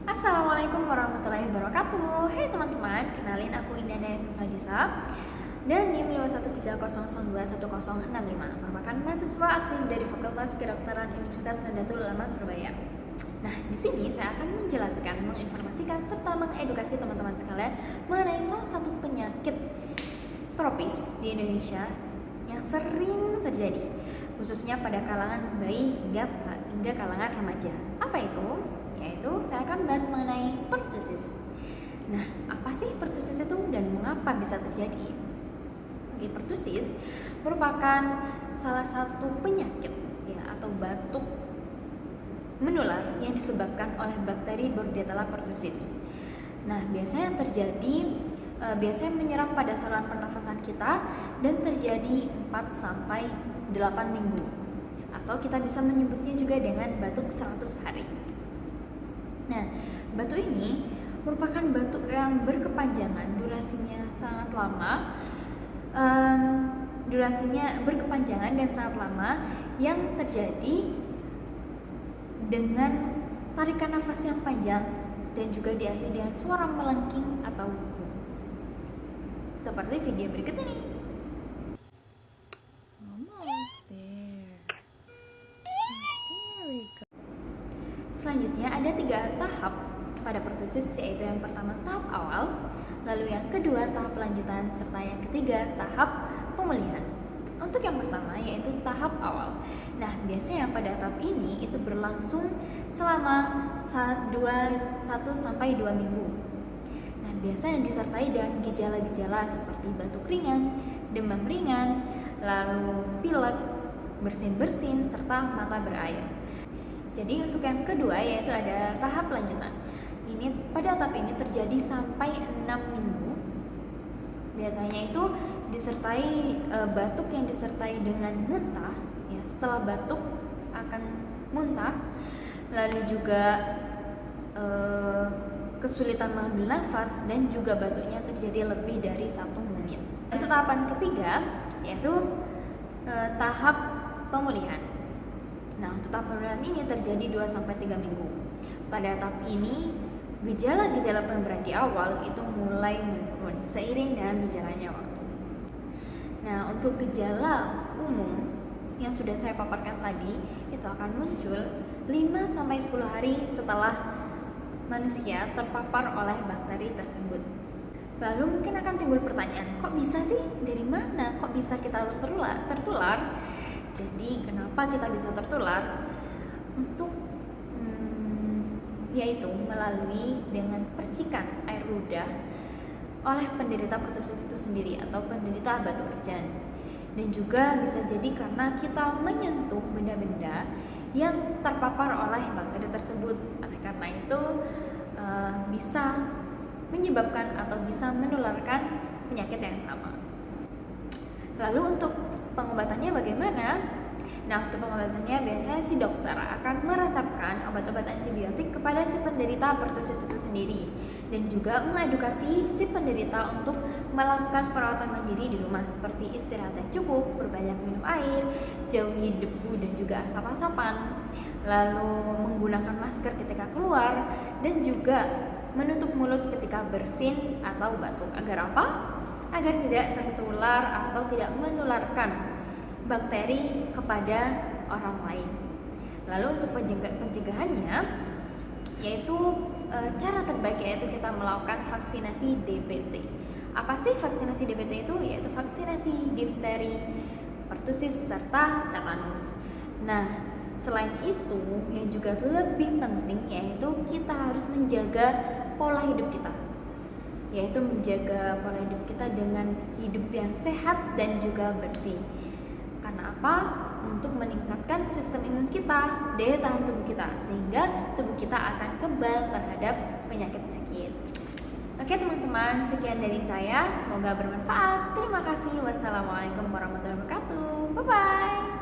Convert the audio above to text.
Assalamualaikum warahmatullahi wabarakatuh. Hai teman-teman, kenalin aku Indah Naya Sufadisa dan NIM 51300211065, merupakan mahasiswa aktif dari Fakultas Kedokteran Universitas Nahdlatul Ulama Surabaya. Nah, di sini saya akan menjelaskan, menginformasikan serta mengedukasi teman-teman sekalian mengenai salah satu penyakit tropis di Indonesia yang sering terjadi, khususnya pada kalangan bayi hingga kalangan remaja. Apa itu? Yaitu saya akan bahas mengenai pertusis. Nah, apa sih pertusis itu dan mengapa bisa terjadi? Oke, pertusis merupakan salah satu penyakit atau batuk menular yang disebabkan oleh bakteri Bordetella pertussis. Nah, biasanya biasanya menyerang pada saluran pernafasan kita dan terjadi 4 sampai 8 minggu. Atau kita bisa menyebutnya juga dengan batuk 100 hari. Nah, batuk ini merupakan batuk yang berkepanjangan, durasinya sangat lama, dan sangat lama, yang terjadi dengan tarikan nafas yang panjang dan juga diakhiri dengan suara melengking atau hu. Seperti video berikut ini. Selanjutnya ada 3 tahap pada pertusis, yaitu yang pertama tahap awal, lalu yang kedua tahap lanjutan, serta yang ketiga tahap pemulihan. Untuk yang pertama yaitu tahap awal. Nah, biasanya pada tahap ini itu berlangsung selama 1 sampai 2 minggu. Nah, biasanya disertai dengan gejala-gejala seperti batuk ringan, demam ringan, lalu pilek, bersin-bersin, serta mata berair. Jadi untuk yang kedua yaitu ada tahap lanjutan. Pada tahap ini terjadi sampai 6 minggu. Biasanya itu disertai batuk yang disertai dengan muntah. Ya, setelah batuk akan muntah, lalu juga kesulitan mengambil nafas dan juga batuknya terjadi lebih dari 1 menit. Untuk tahapan ketiga yaitu tahap pemulihan. Nah, untuk tahap pemulihan ini terjadi 2 sampai 3 minggu. Pada tahap ini, gejala-gejala pemberat di awal itu mulai menurun seiring dengan berjalannya waktu. Nah, untuk gejala umum yang sudah saya paparkan tadi, itu akan muncul 5 sampai 10 hari setelah manusia terpapar oleh bakteri tersebut. Lalu mungkin akan timbul pertanyaan, kok bisa sih? Dari mana? Kok bisa kita tertular? Jadi kenapa kita bisa tertular? Yaitu melalui dengan percikan air ludah oleh penderita pertusis itu sendiri atau penderita batuk urjan. Dan juga bisa jadi karena kita menyentuh benda-benda yang terpapar oleh bakteri tersebut. Oleh karena itu bisa menyebabkan atau bisa menularkan penyakit yang sama. Lalu untuk pengobatannya bagaimana? Nah, untuk pengobatannya biasanya si dokter akan meresepkan obat-obat antibiotik kepada si penderita pertusis itu sendiri dan juga mengedukasi si penderita untuk melakukan perawatan mandiri di rumah seperti istirahat yang cukup, berbanyak minum air, jauhi debu dan juga asap-asapan, lalu menggunakan masker ketika keluar dan juga menutup mulut ketika bersin atau batuk. Agar apa? Agar tidak tertular atau tidak menularkan bakteri kepada orang lain. Lalu untuk pencegahannya yaitu cara terbaik yaitu kita melakukan vaksinasi DPT. Apa sih vaksinasi DPT itu? Yaitu vaksinasi difteri, pertusis, serta tetanus. Nah, selain itu yang juga lebih penting yaitu kita harus menjaga pola hidup kita, yaitu menjaga pola hidup kita dengan hidup yang sehat dan juga bersih. Karena apa? Untuk meningkatkan sistem imun kita, daya tahan tubuh kita, sehingga tubuh kita akan kebal terhadap penyakit-penyakit. Oke teman-teman, sekian dari saya, semoga bermanfaat. Terima kasih. Wassalamualaikum warahmatullahi wabarakatuh. Bye-bye.